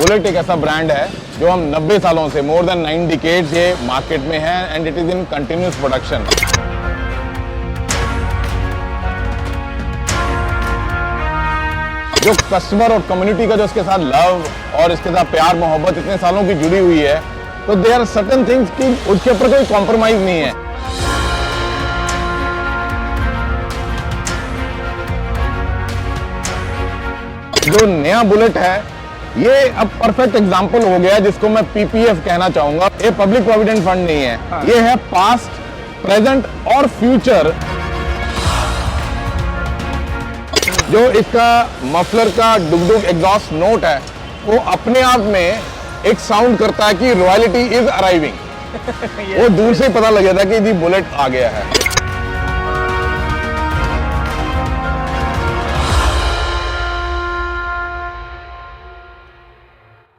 Bullet एक ऐसा brand है जो हम 90 सालों से मोर देन 9 डिकेड्स ये मार्केट में है and it is in continuous production. जो कस्टमर और कम्युनिटी का जो इसके साथ लव और इसके साथ प्यार मोहब्बत इतने सालों की जुड़ी हुई है, तो देयर आर सर्टेन थिंग्स कि उसके ऊपर कोई कॉम्प्रोमाइज नहीं है। जो नया बुलेट है ये अब परफेक्ट एग्जांपल हो गया जिसको मैं पीपीएफ कहना चाहूंगा। ये पब्लिक प्रोविडेंट फंड नहीं है, ये है पास्ट, प्रेजेंट और फ्यूचर। जो इसका मफलर का डुगडुग एग्जॉस्ट नोट है वो अपने आप में एक साउंड करता है कि रॉयल्टी इज अराइविंग। वो दूर से पता लग जाता है कि जी बुलेट आ गया है।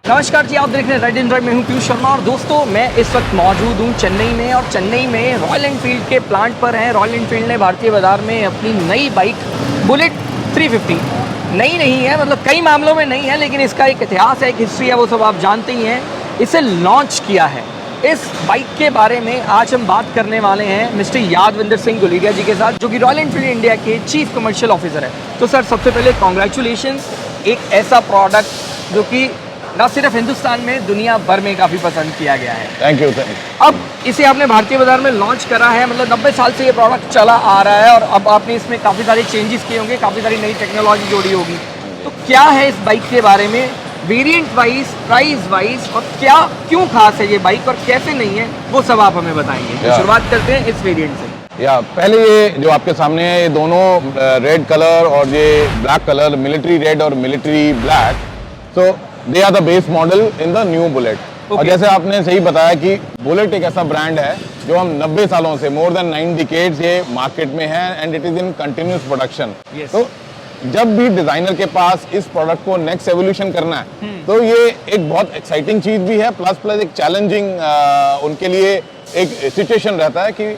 नमस्कार जी, आप देख रहे हैं राइड एंड ड्राइव में हूं पीयूष शर्मा। और दोस्तों मैं इस वक्त मौजूद हूं चेन्नई में, और चेन्नई में रॉयल एनफील्ड के प्लांट पर हैं। रॉयल एनफील्ड ने भारतीय बाजार में अपनी नई बाइक बुलेट 350 नई नहीं है, मतलब कई मामलों में नहीं है, लेकिन इसका एक इतिहास है, एक हिस्ट्री है, वो सब आप जानते ही हैं। इसे लॉन्च किया है। इस बाइक के बारे में आज हम बात करने वाले हैं मिस्टर यादविंदर सिंह गुलेरिया जी के साथ, जो कि रॉयल एनफील्ड इंडिया के चीफ कमर्शियल ऑफिसर है। तो सर, सबसे पहले कॉन्ग्रेचुलेशंस, एक ऐसा प्रोडक्ट जो कि ना सिर्फ हिंदुस्तान में, दुनिया भर में काफ़ी पसंद किया गया है। Thank you. अब इसे आपने भारतीय बाजार में लॉन्च करा है, मतलब 90 साल से ये प्रोडक्ट चला आ रहा है, और अब आपने इसमें काफ़ी सारे चेंजेस किए होंगे, काफ़ी सारी नई टेक्नोलॉजी जोड़ी होगी। तो क्या है इस बाइक के बारे में, वेरिएंट वाइज, प्राइस वाइज, और क्या क्यों खास है ये बाइक और कैसे नहीं है, वो सब आप हमें बताएंगे। तो शुरुआत करते हैं इस वेरिएंट से। पहले ये जो आपके सामने है ये दोनों रेड कलर और ये ब्लैक कलर, मिलिट्री रेड और मिलिट्री ब्लैक, तो they are the base model in the new Bullet. और जैसे आपने सही बताया कि बुलेट एक ऐसा ब्रांड है जो हम 90 सालों से मोर देन 9 डिकेड्स ये मार्केट में है and it is in continuous production. तो जब भी डिजाइनर के पास इस प्रोडक्ट को नेक्स्ट एवोल्यूशन करना है तो ये एक बहुत एक्साइटिंग चीज भी है, प्लस एक चैलेंजिंग उनके लिए एक सिचुएशन रहता है कि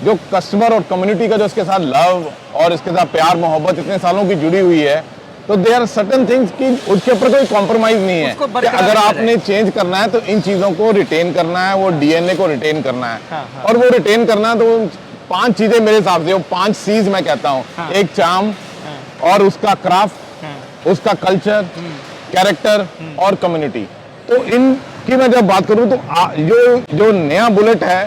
जो कस्टमर और कम्युनिटी का जो इसके साथ लव और इसके साथ प्यार मोहब्बत इतने सालों की जुड़ी हुई है, तो देयर आर सर्टेन थिंग्स कि उसके ऊपर कोई कॉम्प्रोमाइज नहीं है कि अगर आपने चेंज करना है तो इन चीजों को रिटेन करना है, वो डीएनए को रिटेन करना है। हाँ। और वो रिटेन करना है तो 5 चीजें मेरे हिसाब से, वो 5 C's मैं कहता हूँ। हाँ। एक चार्म, और उसका क्राफ्ट, उसका कल्चर, कैरेक्टर और कम्युनिटी। तो इनकी मैं जब बात करूँ तो जो नया बुलेट है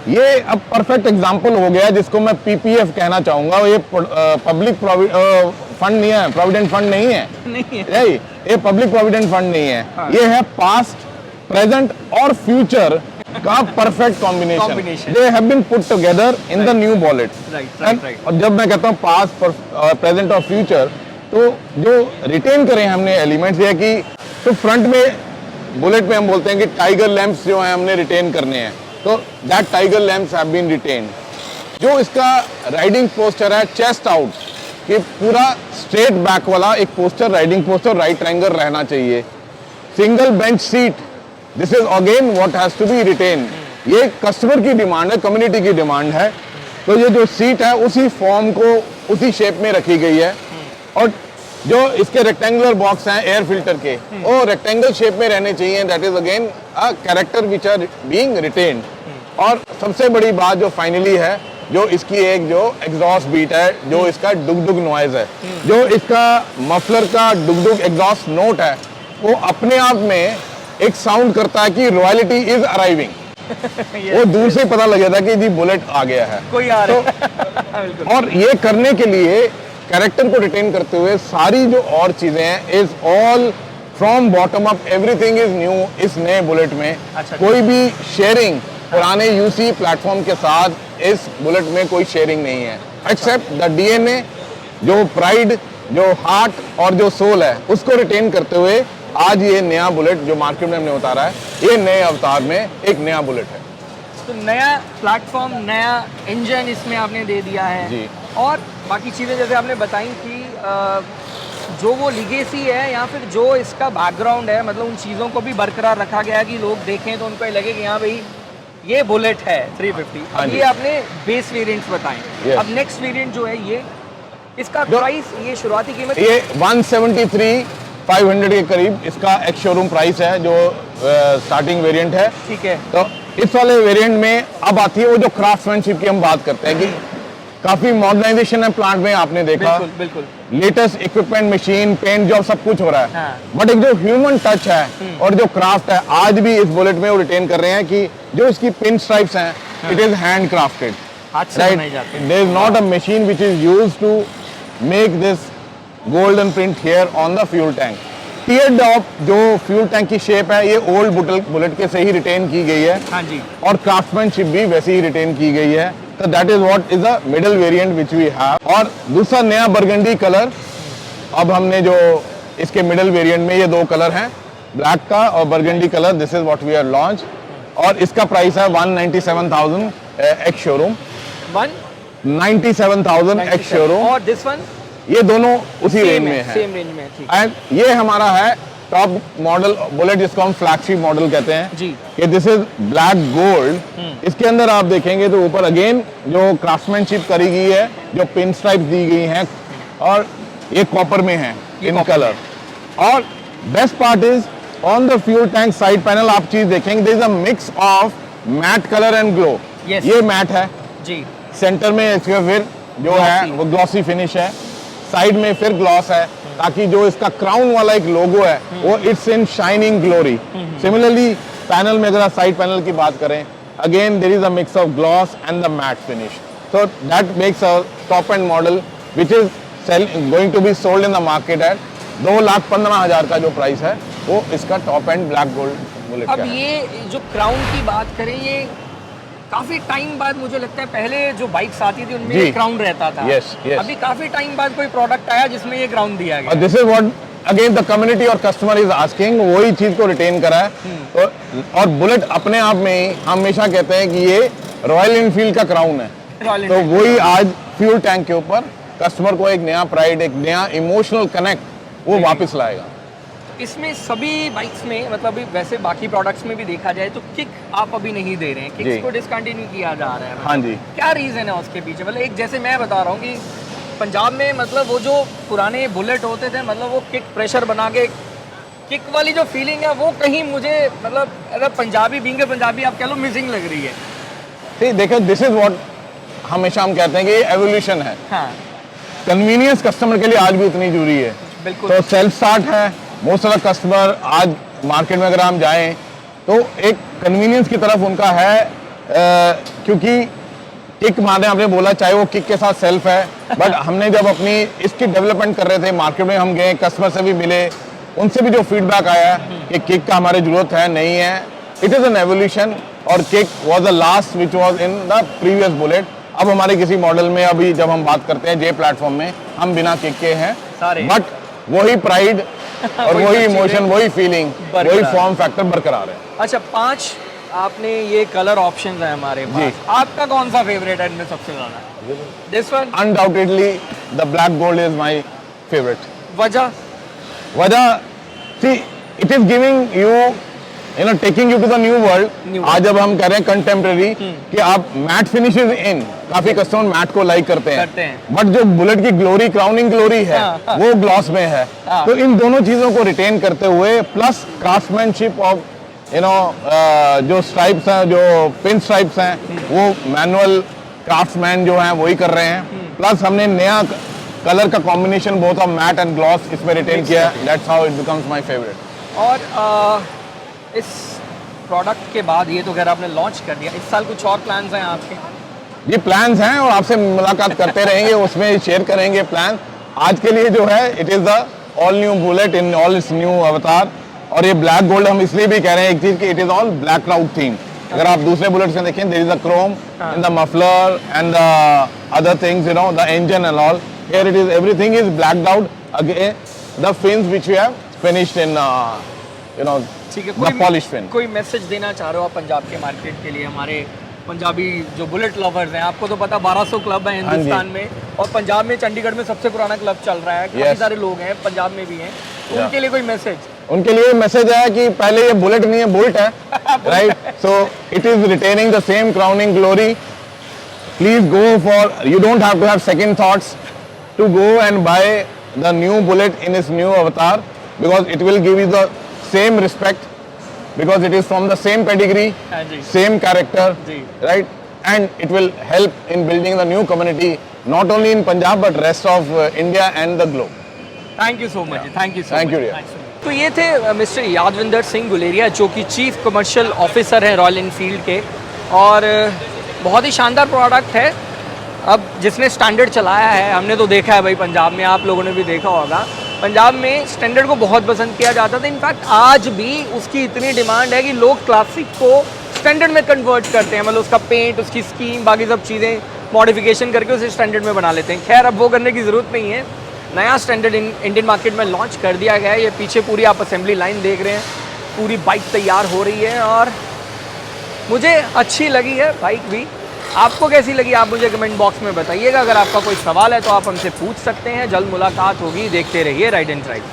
ये अब परफेक्ट एग्जांपल हो गया जिसको मैं पीपीएफ कहना चाहूंगा। ये पब्लिक फंड नहीं है, प्रोविडेंट फंड नहीं है, ये पब्लिक प्रोविडेंट फंड नहीं है। हाँ। ये है पास्ट, प्रेजेंट और फ्यूचर का perfect combination. They have been put together in the new Bullet. और जब मैं कहता हूँ पास्ट, प्रेजेंट और फ्यूचर, तो जो रिटेन करें हमने एलिमेंट्स ये कि तो फ्रंट में बुलेट में हम बोलते हैं कि टाइगर लैंप्स जो है हमने रिटेन करने हैं, तो that tiger lamps have been retained. जो इसका राइडिंग पोस्चर है चेस्ट आउट, कि पूरा स्ट्रेट बैक वाला एक posture, riding posture right triangle रहना चाहिए। Single bench seat, this is again what has to be retained. ये कस्टमर की डिमांड है, कम्युनिटी की डिमांड है। तो ये जो सीट है उसी फॉर्म को उसी शेप में रखी गई है, और जो इसके रेक्टेंगुलर बॉक्स हैं एयर फिल्टर के, वो रेक्टेंगल शेप में रहने चाहिए। That is again a character which are being retained. और सबसे बड़ी बात जो फाइनली है, जो इसकी एक जो एग्जॉस्ट बीट है, जो इसका डुगडुग नॉइज है, जो इसका मफलर का डुगडुग एग्जॉस्ट नोट है, वो अपने आप में एक साउंड करता है कि रॉयल्टी इज अराइविंग। वो दूर से पता लग जाता है कि जी बुलेट आ गया है, कोई आ रहा है। और ये करने के लिए कैरेक्टर को रिटेन करते हुए सारी जो और चीजें हैं is all from bottom up, everything is new इस नए बुलेट में। अच्छा, कोई भी शेयरिंग पुराने यूसी प्लेटफॉर्म के साथ इस बुलेट में कोई शेयरिंग नहीं है, एक्सेप्ट द डीएनए, जो प्राइड, जो हार्ट और जो सोल है उसको रिटेन करते हुए आज ये नया बुलेट जो मार्केट में हमने उतारा है, ये नए अवतार में एक नया बुलेट है। तो नया प्लेटफॉर्म, नया इंजन इसमें आपने दे दिया है जी। और बाकी चीज़ें जैसे आपने बताई कि जो वो लिगेसी है या फिर जो इसका बैकग्राउंड है, मतलब उन चीज़ों को भी बरकरार रखा गया कि लोग देखें तो उनको लगे कि हाँ भाई ये बुलेट है 350। अब ये आपने बेस वेरिएंट्स बताएं। अब नेक्स्ट वेरिएंट जो है ये, इसका प्राइस, ये शुरुआती कीमत ये 173 500 के करीब इसका एक्स शोरूम प्राइस है, जो स्टार्टिंग वेरिएंट है। ठीक है। तो इस वाले वेरिएंट में अब आती है वो जो क्राफ्ट्समैनशिप की हम बात करते हैं कि काफी मॉडर्नाइजेशन है प्लांट में, आपने देखा बिल्कुल बिल्कुल। Latest equipment, machine, paint job सब कुछ हो रहा है। हाँ। बट एक जो ह्यूमन टच है और जो क्राफ्ट है आज भी इस बुलेट में वो रिटेन कर रहे हैं कि जो इसकी पिन स्ट्राइप्स हैं इट इज हैंड क्राफ्टेड, हाथ से बनाई जाती है। There is not a machine which is used to make this golden print here on the fuel tank. Tear drop जो फ्यूल टैंक की शेप है ये ओल्ड बुलेट के से ही रिटेन की गई है। हाँ जी। और क्राफ्टमैनशिप भी वैसे ही रिटेन की गई है। तो that is what is the middle variant which we have. और दूसरा नया बर्गंडी कलर, अब हमने जो इसके मिडिल वेरिएंट में ये दो कलर हैं, ब्लैक का और burgundy colour, this is what we are launch. और इसका प्राइस है 197,000 एक्स शोरूम, 197,000 एक्स शोरूम। और दिस वन ये दोनों उसी रेंज में है, सेम रेंज में है। ठीक एंड ये हमारा है टॉप मॉडल बुलेट जिसको हम फ्लैगशिप मॉडल कहते हैं जी। कि दिस इज ब्लैक गोल्ड। इसके अंदर आप देखेंगे तो ऊपर अगेन जो क्राफ्टमैनशिप करी गई है, जो पिन स्ट्राइप दी गई हैं, और ये कॉपर में है इन कलर। और best part is on the fuel tank side panel आप चीज देखेंगे, there is a mix of matt colour and glow. Yes. ये मैट है, जी। सेंटर में इसका फिर जो है वो ग्लॉसी फिनिश है, साइड में फिर ग्लॉस है, ताकि जो इसका क्राउन वाला एक लोगो है वो it's in shining glory. Similarly panel में अगर आप साइड पैनल की बात करें, again there is a mix of gloss and the matt finish, so that makes a top end model which is going to be sold in the market at 2,15,000 का जो price है वो इसका top end black gold Bullet का अब है। ये जो क्राउन की बात करें, ये काफी टाइम बाद मुझे लगता है, पहले जो बाइक्स आती थी उनमें जी। ये क्राउन रहता था। Yes, yes. अभी काफी टाइम बाद कोई प्रोडक्ट आया जिसमें ये क्राउन दिया गया। और this is what again the community और कस्टमर इज आस्किंग, वही चीज को रिटेन करा है। तो और बुलेट अपने आप में ही हमेशा कहते हैं कि ये रॉयल एनफील्ड का क्राउन है, रॉयल तो एनफील्ड। वही आज फ्यूल टैंक के ऊपर कस्टमर को एक नया प्राइड, एक नया इमोशनल कनेक्ट वो वापस लाएगा। इसमें सभी बाइक्स में, मतलब अभी वैसे बाकी प्रोडक्ट्स में भी देखा जाए तो किक आप अभी नहीं दे रहे हैं, जी। किक्स को डिसकंटिन्यू किया जा रहा है। हाँ जी। क्या रीज़न है उसके पीछे? मतलब एक जैसे मैं बता रहा हूँ कि पंजाब में मतलब वो जो पुराने बुलेट होते थे, मतलब वो किक प्रेशर बना के किक वाली जो फीलिंग है वो कहीं मुझे, मतलब अगर पंजाबी बीइंग पंजाबी आप कह लो, मिसिंग लग रही है। ठीक, देखो दिस इज व्हाट हमेशा हम कहते हैं कि ये एवोल्यूशन है। हाँ कन्वीनियंस कस्टमर के लिए आज भी उतनी जरूरी है। बिल्कुल। तो सेल्फ स्टार्ट है, मोस्ट ऑफ द कस्टमर आज मार्केट में अगर हम जाएं तो एक कन्वीनियंस की तरफ उनका है, क्योंकि किक मारने आपने बोला, चाहे वो किक के साथ सेल्फ है, बट हमने जब अपनी इसकी डेवलपमेंट कर रहे थे मार्केट में, हम गए, कस्टमर से भी मिले, उनसे भी जो फीडबैक आया कि किक का हमारे जरूरत है नहीं है, इट इज़ एन एवोल्यूशन। और kick was the last which was in the previous bullet. अब हमारे किसी मॉडल में अभी जब हम बात करते हैं जे प्लेटफॉर्म में, हम बिना किक के हैं, सारे। बट वही प्राइड और वही वही सब इमोशन, चीज़ें वही फीलिंग, वही बरकरार। फॉर्म फैक्टर बरकरार है। अच्छा, 5 आपने ये कलर ऑप्शंस हैं हमारे जी। पास, आपका कौन सा फेवरेट है इनमें सबसे ज्यादा? This one. Undoubtedly the black gold is my favourite. वजह? वजह, see it is giving you no taking you to the new world. आज जब हम कह रहे हैं कंटेम्प्रेरी कि आप मैट फिनिशेस इन, काफी कस्टमर मैट को लाइक करते हैं, बट जो बुलेट की ग्लोरी, क्राउनिंग ग्लोरी है, हाँ। वो ग्लॉस में है। हाँ। तो इन दोनों चीजों को रिटेन करते हुए plus craftsmanship of you know जो स्ट्राइप्स हैं, जो पिन स्ट्राइप्स हैं, वो मैनुअल क्राफ्ट्समैन जो हैं वही कर रहे हैं। प्लस हमने नया कलर का combination both of matte and gloss इसमें रिटेन किया है। That's how it becomes my favourite. और इस प्रोडक्ट के बाद, ये तो खैर आपने लॉन्च कर दिया, इस साल कुछ और प्लान्स हैं आपके? ये प्लान्स हैं और आपसे मुलाकात करते रहेंगे, उसमें शेयर करेंगे प्लान। आज के लिए जो है it is the all new bullet in all it's new अवतार। और ये ब्लैक गोल्ड हम इसलिए भी कह रहे हैं एक चीज़ कि it is all black cloud theme. अगर आप दूसरे बुलेट्स में देखें, there is a chrome in the muffler and the other things, you know, the engine and all. Here it is everything is blacked out. Again the fins which we have finished in you know ठीक है। The polish fin. कोई message देना चाह रहे हो आप पंजाब के market के लिए? हमारे पंजाबी जो बुलेट लवर्स हैं, आपको तो पता 1200 क्लब है हिंदुस्तान में, और पंजाब में, चंडीगढ़ में सबसे पुराना क्लब चल रहा है, काफी सारे लोग हैं, पंजाब में भी हैं, तो उनके लिए कोई मैसेज? उनके लिए मैसेज है कि पहले ये बुलेट नहीं है, बुलेट है, right? So it is retaining the same crowning glory. Please go for, you don't have to have second thoughts to go and buy the new bullet in इस न्यू अवतार। because it will give you the same respect, because it is from the same pedigree, हाँ जी। same character, जी। right? And it will help in building the new community, not only in Punjab but rest of India and the globe. Thank you so much, thank you so Thank much. you, dear. तो ये थे mister Yadvinder Singh Guleria, जो कि chief commercial officer हैं royal Enfield के, और बहुत ही शानदार प्रोडक्ट है। अब जिसने स्टैंडर्ड चलाया है, हमने तो देखा है भाई पंजाब में, आप लोगों ने भी देखा होगा, पंजाब में स्टैंडर्ड को बहुत पसंद किया जाता था। इनफैक्ट आज भी उसकी इतनी डिमांड है कि लोग क्लासिक को स्टैंडर्ड में कन्वर्ट करते हैं, मतलब उसका पेंट, उसकी स्कीम, बाकी सब चीज़ें मॉडिफिकेशन करके उसे स्टैंडर्ड में बना लेते हैं। खैर अब वो करने की ज़रूरत नहीं है, नया स्टैंडर्ड इंडियन मार्केट में लॉन्च कर दिया गया है। ये पीछे पूरी आप असेंबली लाइन देख रहे हैं, पूरी बाइक तैयार हो रही है और मुझे अच्छी लगी है बाइक भी। आपको कैसी लगी आप मुझे कमेंट बॉक्स में बताइएगा। अगर आपका कोई सवाल है तो आप हमसे पूछ सकते हैं। जल्द मुलाकात होगी, देखते रहिए राइड एंड ड्राइव।